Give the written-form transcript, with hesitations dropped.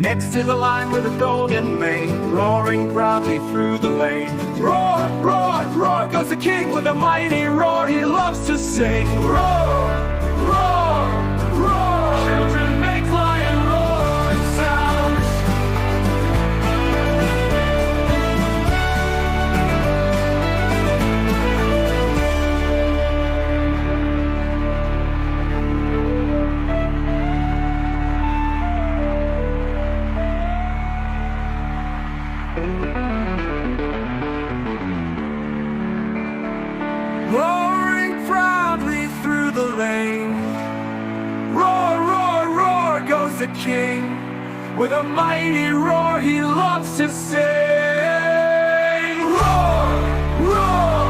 Next to the line with a golden mane, roaring proudly through the lane. Roar, roar, roar goes the king with a mighty roar he loves to sing. Roar, roar, roar. Children make lion roaring sounds. Roaring proudly through the lane. Roar, roar, roar goes the king. With a mighty roar he loves to sing. Roar, roar.